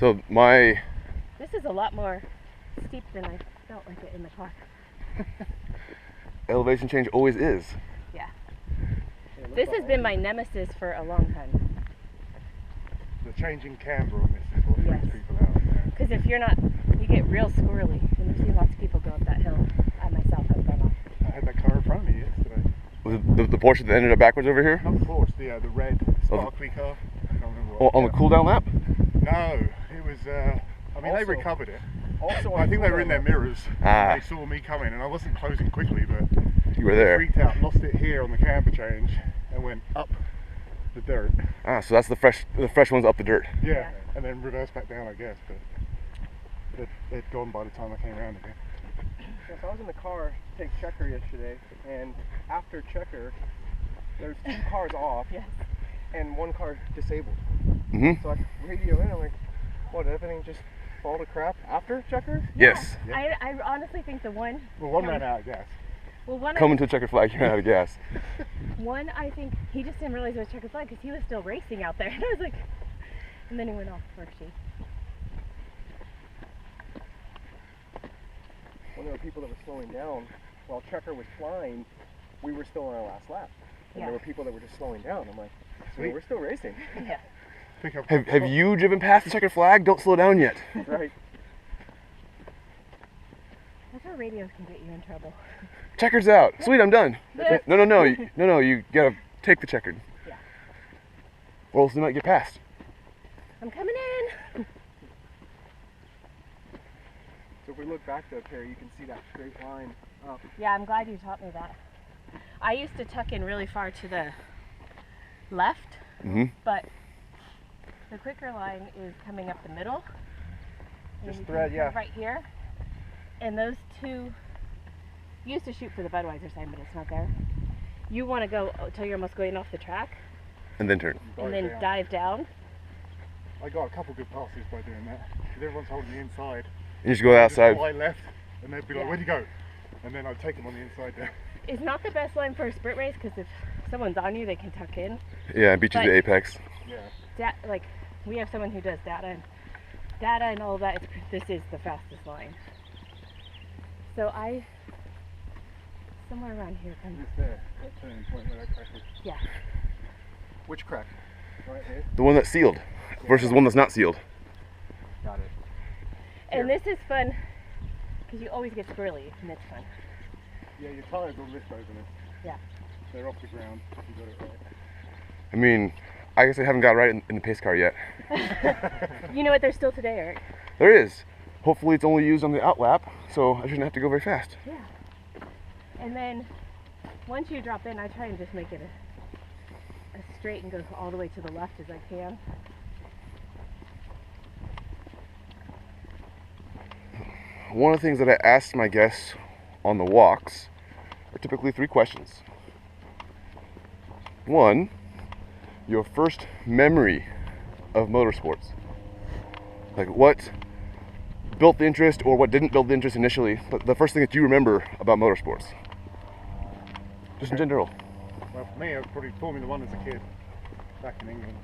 So This is a lot more steep than I felt like it in the car. elevation change always is. Yeah. This has been my nemesis for a long time. The changing camber on this is what freaks people out. Because if you're not, you get real squirrely. And I've seen lots of people go up that hill. I myself have gone off. I had that car in front of me yesterday. Was it the Porsche that ended up backwards over here? Not the Porsche, the red sparkly car. I can't remember what. On the cool down lap? No, it was. I mean, they recovered it. Also, I think they were in their mirrors. Ah. They saw me coming, and I wasn't closing quickly, but You were there. freaked out, lost it here on the camber change, and went up the dirt. Ah, so that's the fresh ones up the dirt. Yeah, and then reversed back down, I guess. But they'd gone by the time I came around again. Yes, I was in the car to take Checker yesterday, and after Checker, there's 2 cars off, and 1 car disabled. Mm-hmm. So I radio in, I'm like, what, did everything just fall to crap after Checker? Yes. Yeah. I honestly think the one... Well, one ran out of gas. Well, one Coming to a checkered flag, you're out of gas. One, I think he just didn't realize it was checkered flag because he was still racing out there. And I was like... And then he went off first. When there were people that were slowing down, while Checker was flying, we were still on our last lap. And there were people that were just slowing down. I'm like, so we're still racing. Yeah. Have you driven past the checkered flag? Don't slow down yet. Right. That's where radios can get you in trouble. Checker's out. Sweet, I'm done. Yeah. No, you gotta take the checkered. Yeah. Or else you might get past. I'm coming in. So if we look back up here, you can see that straight line up. Yeah, I'm glad you taught me that. I used to tuck in really far to the left, but the quicker line is coming up the middle. Just thread, yeah. Right here. And those two, you used to shoot for the Budweiser sign, but it's not there. You want to go until you're almost going off the track. And then turn. And then dive down. I got a couple good passes by doing that. Because everyone's holding the inside. You just go outside. Just fly left, and they'd be like, where'd you go? And then I'd take them on the inside there. It's not the best line for a sprint race because if someone's on you, they can tuck in. Yeah, beat you to the apex. Yeah. Like, we have someone who does data and all that. This is the fastest line. So somewhere around here comes. Just there, that turning point where that crack is. Yeah. Which crack? Right here? The one that's sealed versus the one that's not sealed. Got it. And this is fun because you always get squirrely and it's fun. Yeah, your tires will lift over it. Yeah. They're off the ground if you got it right. I mean, I guess I haven't got right in the pace car yet. You know what? There's still today, Eric. There is. Hopefully it's only used on the outlap, so I shouldn't have to go very fast. Yeah. And then once you drop in, I try and just make it a straight and go all the way to the left as I can. One of the things that I asked my guests on the walks are typically 3 questions. 1, your first memory of motorsports. Like what built the interest or what didn't build the interest initially, but the first thing that you remember about motorsports. Just in general. Well, for me, it was probably Formula 1 as a kid, back in England.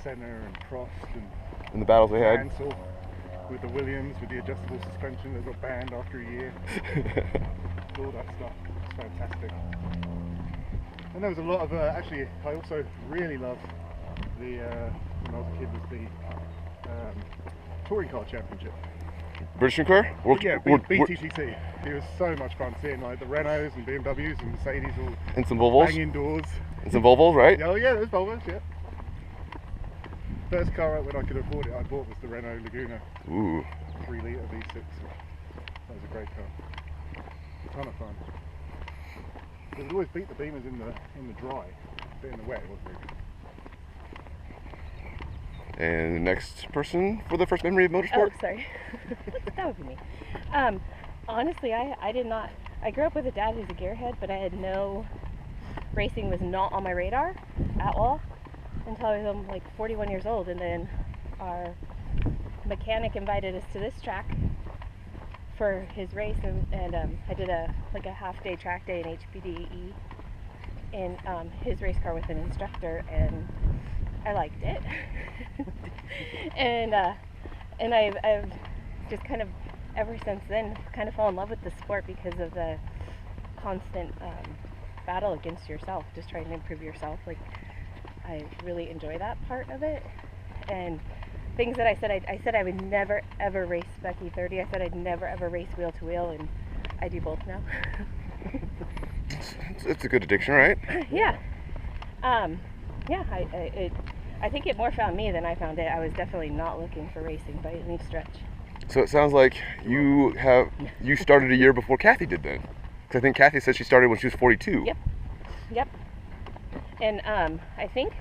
Senna and Prost In the battles they had. Mansell with the Williams with the adjustable suspension that got banned after a year. All that stuff. It's fantastic. And there was a lot of, actually, I also really loved the, when I was a kid, was the Touring Car Championship. British car? Yeah, BTCC. It was so much fun seeing like the Renaults and BMWs and Mercedes all and some Volvos. bang indoors. And some Volvos, right? Oh yeah, there's Volvos, yeah. First car out when I could afford it I bought was the Renault Laguna. Ooh. 3 litre V6. That was a great car. A ton of fun. It would always beat the Beamers in the dry, but in the wet it wasn't very good. And the next person for the first memory of motorsport? Oh, sorry. That would be me. Honestly, I did not. I grew up with a dad who's a gearhead, but I had no. Racing was not on my radar at all until I was like 41 years old, and then our mechanic invited us to this track for his race, and I did a half-day track day in HPDE in his race car with an instructor, and I liked it. and I've just kind of, ever since then, kind of fall in love with the sport because of the constant battle against yourself, just trying to improve yourself. Like, I really enjoy that part of it. And things that I said I would never ever race Becky 30. I said I'd never ever race wheel to wheel, and I do both now. It's a good addiction, right? Yeah. Yeah, I think it more found me than I found it. I was definitely not looking for racing by any stretch. So it sounds like you started a year before Kathy did then. Because I think Kathy said she started when she was 42. Yep. And I think,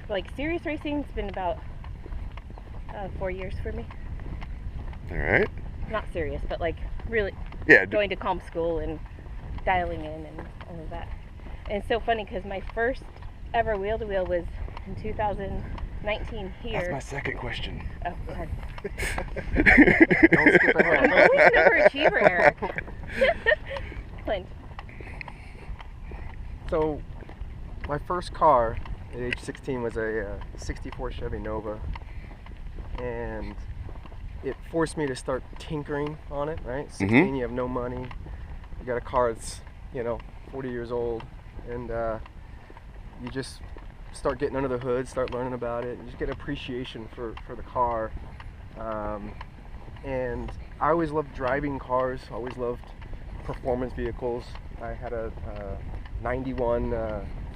like, serious racing's been about 4 years for me. All right. Not serious, but like really going to comp school and dialing in and all of that. And it's so funny because my first ever wheel to wheel was in 2019 here. That's my second question. Oh, go ahead. Don't skip ahead. I'm always an overachiever, Eric. Clint. So, my first car at age 16 was a 64 Chevy Nova, and it forced me to start tinkering on it, right? 16, you have no money, you got a car that's, 40 years old, and you just start getting under the hood, start learning about it, and just get appreciation for the car. And I always loved driving cars, always loved performance vehicles. I had a 91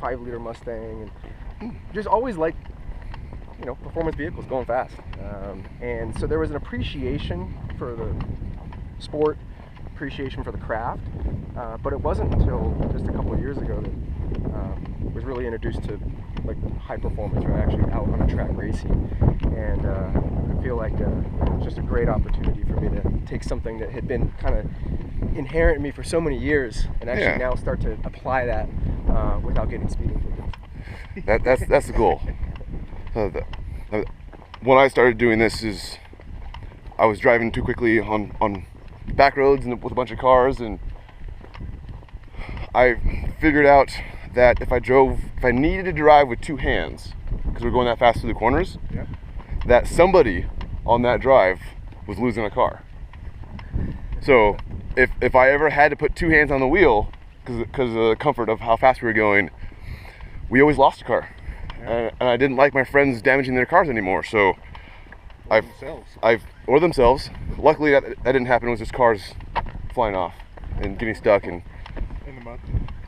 5-liter Mustang, and just always liked performance vehicles going fast. And so there was an appreciation for the sport, appreciation for the craft, but it wasn't until just a couple of years ago that I was really introduced to like high performance, or actually out on a track racing. And I feel like it was just a great opportunity for me to take something that had been kind of inherent in me for so many years and actually now start to apply that without getting speeding tickets. That's the goal. When I started doing this, I was driving too quickly on back roads and with a bunch of cars, and I figured out that if I needed to drive with two hands, because we're going that fast through the corners, that somebody on that drive was losing a car. So if I ever had to put two hands on the wheel, because of the comfort of how fast we were going, we always lost a car. And I didn't like my friends damaging their cars anymore, so or themselves. Luckily that didn't happen. It was just cars flying off and getting stuck in the mud.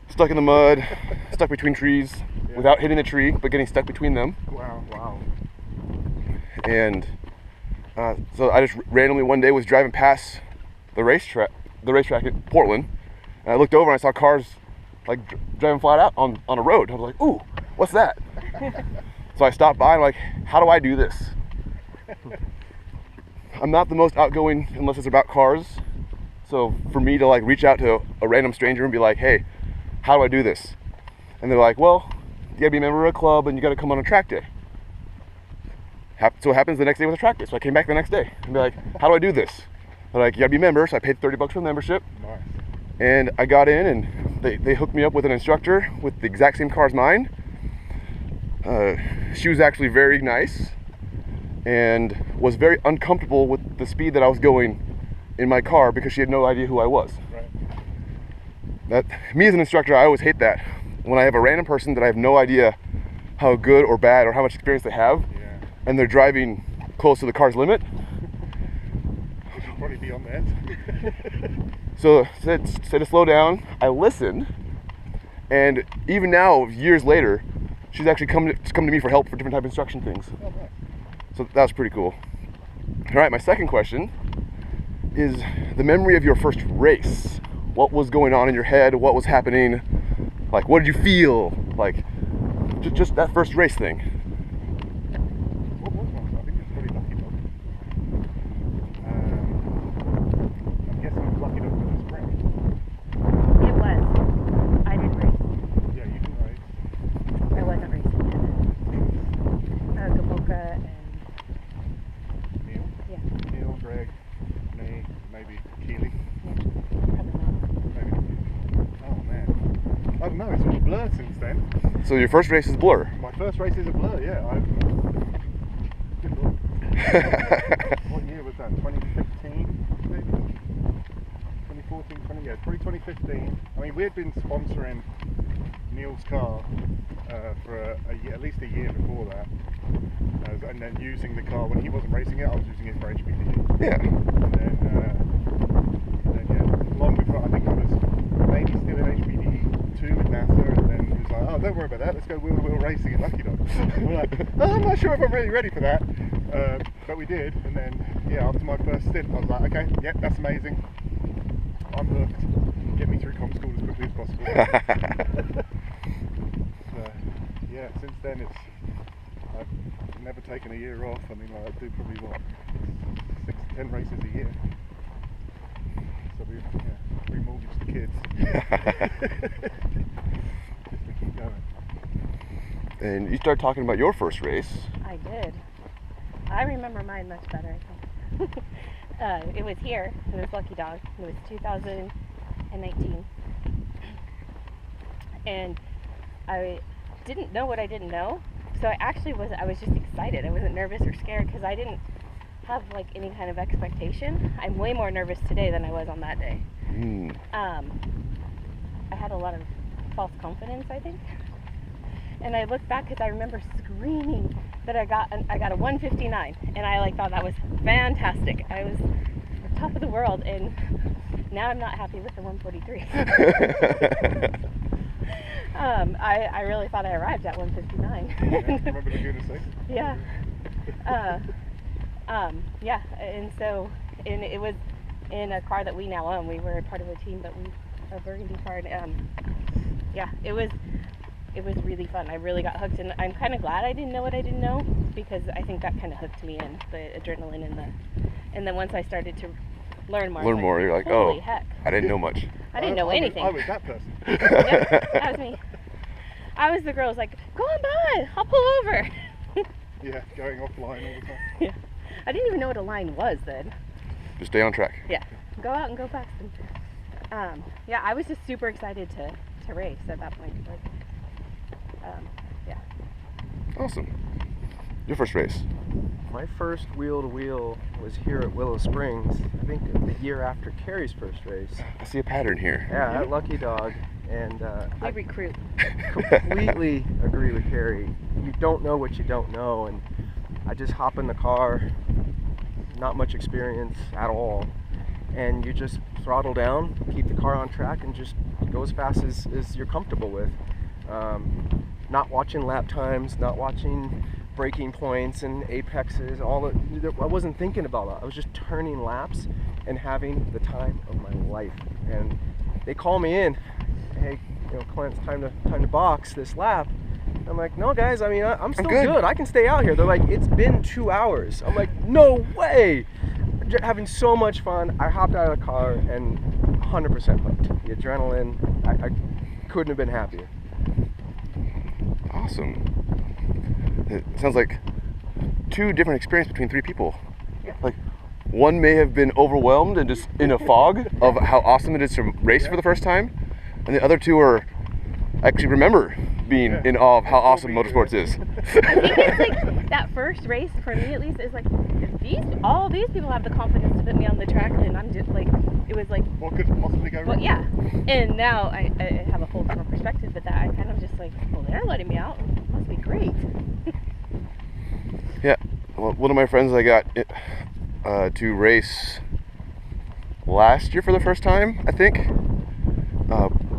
Stuck in the mud, stuck between trees without hitting the tree, but getting stuck between them. Wow. And so I just randomly one day was driving past the racetrack in Portland, and I looked over and I saw cars like driving flat out on a road. I was like, ooh, what's that? So I stopped by and I'm like, how do I do this? I'm not the most outgoing unless it's about cars. So for me to like reach out to a random stranger and be like, hey, how do I do this? And they're like, well, you gotta be a member of a club and you gotta come on a track day. So it happens the next day with a track day. So I came back the next day and be like, how do I do this? They're like, you gotta be a member. So I paid $30 for the membership. Nice. And I got in, and they hooked me up with an instructor with the exact same car as mine. She was actually very nice and was very uncomfortable with the speed that I was going in my car because she had no idea who I was. Right. Me as an instructor, I always hate that. When I have a random person that I have no idea how good or bad or how much experience they have, and they're driving close to the car's limit. You should probably be on the end. So said to slow down. I listened, and even now, years later, she's actually come to me for help for different type of instruction things. Oh, nice. So that was pretty cool. All right, my second question is the memory of your first race. What was going on in your head? What was happening? Like, what did you feel? Like, just that first race thing. What was one? I think it's probably Lucky Dog. I'm guessing it was Lucky Dog in the spring. It was. I didn't race. Yeah, you didn't race. I wasn't racing yet. Gaboka and Neil? Neil, Greg, me, maybe Keely. probably not. Maybe. Oh man. I don't know, it's all blurred since then. So your first race is Blur. My first race is a Blur, yeah. What year was that? 2015, maybe? 2014, yeah, probably 2015. I mean, we had been sponsoring Neil's car for a year, at least a year before that. And then using the car, when he wasn't racing it, I was using it for HPDE. Yeah. And then yeah, long before, I think I was maybe still in HPDE 2 with NASA, and then he was like, oh, don't worry about that, let's go wheel-to-wheel racing at Lucky Dog. And we're like, oh, I'm not sure if I'm really ready for that. But we did, and then, yeah, after my first stint, I was like, okay, yeah, that's amazing. I'm hooked. Get me through comp school as quickly as possible. So, yeah, since then I've never taken a year off. I mean, I do probably, what, 6 to 10 races a year. So we remortgaged the kids. Just to keep going. And you started talking about your first race. I did. I remember mine much better, I think. It was here. It was Lucky Dog. It was 2019. And I didn't know what I didn't know. So I was just excited. I wasn't nervous or scared because I didn't have like any kind of expectation. I'm way more nervous today than I was on that day. I had a lot of false confidence, I think. And I look back because I remember screaming that I got a 159, and I like thought that was fantastic. I was the top of the world, and now I'm not happy with the 143. I really thought I arrived at 159. Yeah, remember the goodness sake? Yeah. Yeah, and so, and it was in a car that we now own. We were part of a team, but a burgundy car. And, yeah, it was really fun. I really got hooked, and I'm kind of glad I didn't know what I didn't know, because I think that kind of hooked me in, the adrenaline and then once I started to learn more, You're like, holy oh, heck. I didn't know much. I didn't know anything. I was that person. Yep, that was me. I was the girl who's like, go on by, I'll pull over. Yeah, going offline all the time. Yeah. I didn't even know what a line was then. Just stay on track. Yeah, go out and go fast. Yeah, I was just super excited to race at that point. Like, yeah. Awesome. Your first race? My first wheel-to-wheel was here at Willow Springs, I think the year after Kerri's first race. I see a pattern here. Yeah, at Lucky Dog. And We recruit. completely agree with Kerri. You don't know what you don't know, and I just hop in the car, not much experience at all, and you just throttle down, keep the car on track, and just go as fast as you're comfortable with. Not watching lap times, not watching braking points and apexes, I wasn't thinking about that. I was just turning laps and having the time of my life. And they call me in, hey, Clint, it's time to box this lap. I'm like, no guys, I mean, I'm still good. I can stay out here. They're like, it's been 2 hours. I'm like, no way. Having so much fun. I hopped out of the car and 100% hooked. The adrenaline, I couldn't have been happier. Awesome. It sounds like 2 different experiences between 3 people. Yeah. Like, one may have been overwhelmed and just in a fog of how awesome it is to race for the first time, and the other 2 are actually remember being in awe of how awesome motorsports is. I think it's like that first race, for me at least, is like, if all these people have the confidence to put me on the track, then I'm just like, it was like, What could possibly go wrong? well, yeah. And now I have a whole different perspective, but that I kind of just like, well, they're letting me out. It must be great. Yeah, well, one of my friends I got to race last year for the first time, I think,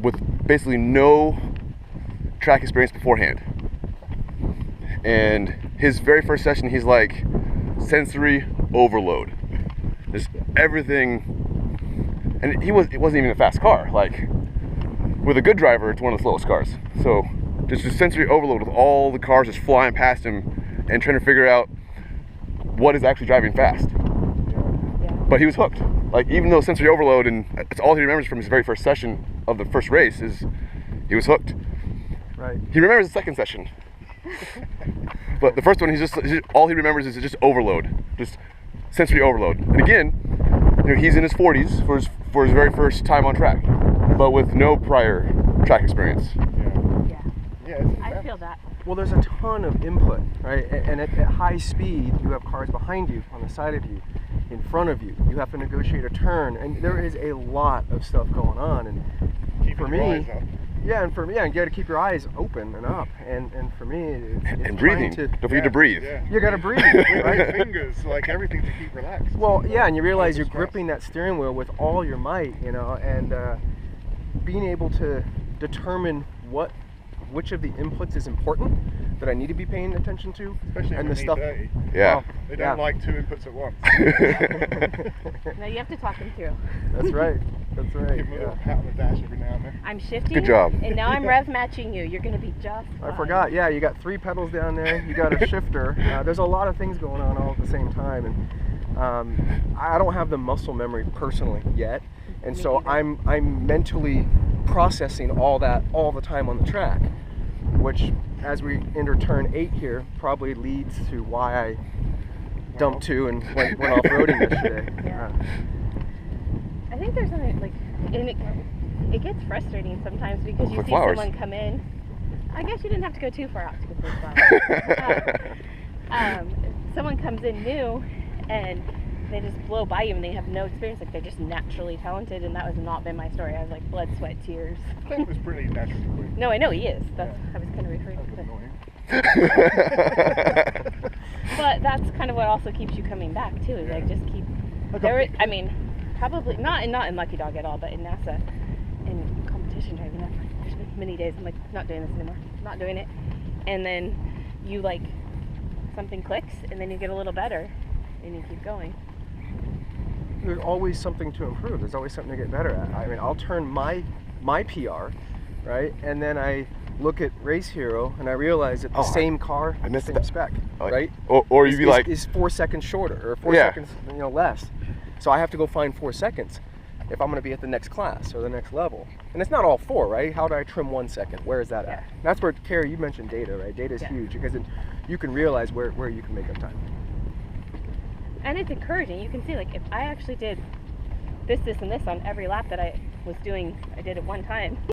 with basically no track experience beforehand. And his very first session, he's like, sensory overload. Just everything, and it wasn't even a fast car. Like, with a good driver, it's one of the slowest cars. So just a sensory overload with all the cars just flying past him and trying to figure out what is actually driving fast. Yeah. But he was hooked. Like, even though sensory overload, and it's all he remembers from his very first session of the first race, is he was hooked. Right. He remembers the second session. But the first one, he's just all he remembers is just overload, just sensory overload. And again, he's in his 40s for his very first time on track, but with no prior track experience. Yeah. Yeah. Yeah, it's I fantastic. Well, there's a ton of input, right? And at high speed, you have cars behind you, on the side of you, in front of you. You have to negotiate a turn, and there is a lot of stuff going on. And for me, eyes up. yeah, and for me, you got to keep your eyes open and up. And for me, it's And breathing. Don't forget to breathe. Yeah. You got to breathe, With right? your fingers, like everything to keep relaxed. Well, yeah, and you realize you're Stress. gripping that steering wheel with all your might, you know, and being able to determine which of the inputs is important that I need to be paying attention to, Especially and in the stuff. 30. Yeah. Well, They don't yeah. like two inputs at once. No, you have to talk them through. That's right. That's right. Give them a little Yeah. pat on the dash every now and then. I'm shifting. Good job. And now I'm rev matching you. You're gonna be just I fine. forgot. Yeah, you got 3 pedals down there. You got a shifter. There's a lot of things going on all at the same time, and I don't have the muscle memory personally yet, and Me so neither. I'm mentally processing all that all the time on the track, which, as we enter turn 8 here, probably leads to why I dumped 2 and went off-roading yesterday. Yeah. I think there's something like, and it gets frustrating sometimes because you Like see flowers. someone come in. I guess you didn't have to go too far out to get those flowers. Someone comes in new and they just blow by you and they have no experience. Like they're just naturally talented, and that has not been my story. I was like blood, sweat, tears. Clint was pretty naturally quick. No, I know he is. That's I was kind of referring That was to. annoying. But that's kind of what also keeps you coming back too. Is like just keep. I mean, probably not in Lucky Dog at all, but in NASA, in competition driving. There's been many days I'm like not doing this anymore, not doing it, and then you like something clicks, and then you get a little better, and you keep going. There's always something to improve. There's always something to get better at. I mean, I'll turn my PR, right, and then I look at Race Hero and I realize that the same car, I missed same that. spec, Like, right? Or you'd be like, is 4 seconds shorter or 4 Yeah. seconds, less. So I have to go find 4 seconds if I'm going to be at the next class or the next level. And it's not all 4, right? How do I trim 1 second? Where is that at? Yeah. That's where, Kerri, you mentioned data, right? Data is Yeah. huge because you can realize where you can make up time. And it's encouraging. You can see like if I actually did this, and this on every lap that I was doing, I did it one time.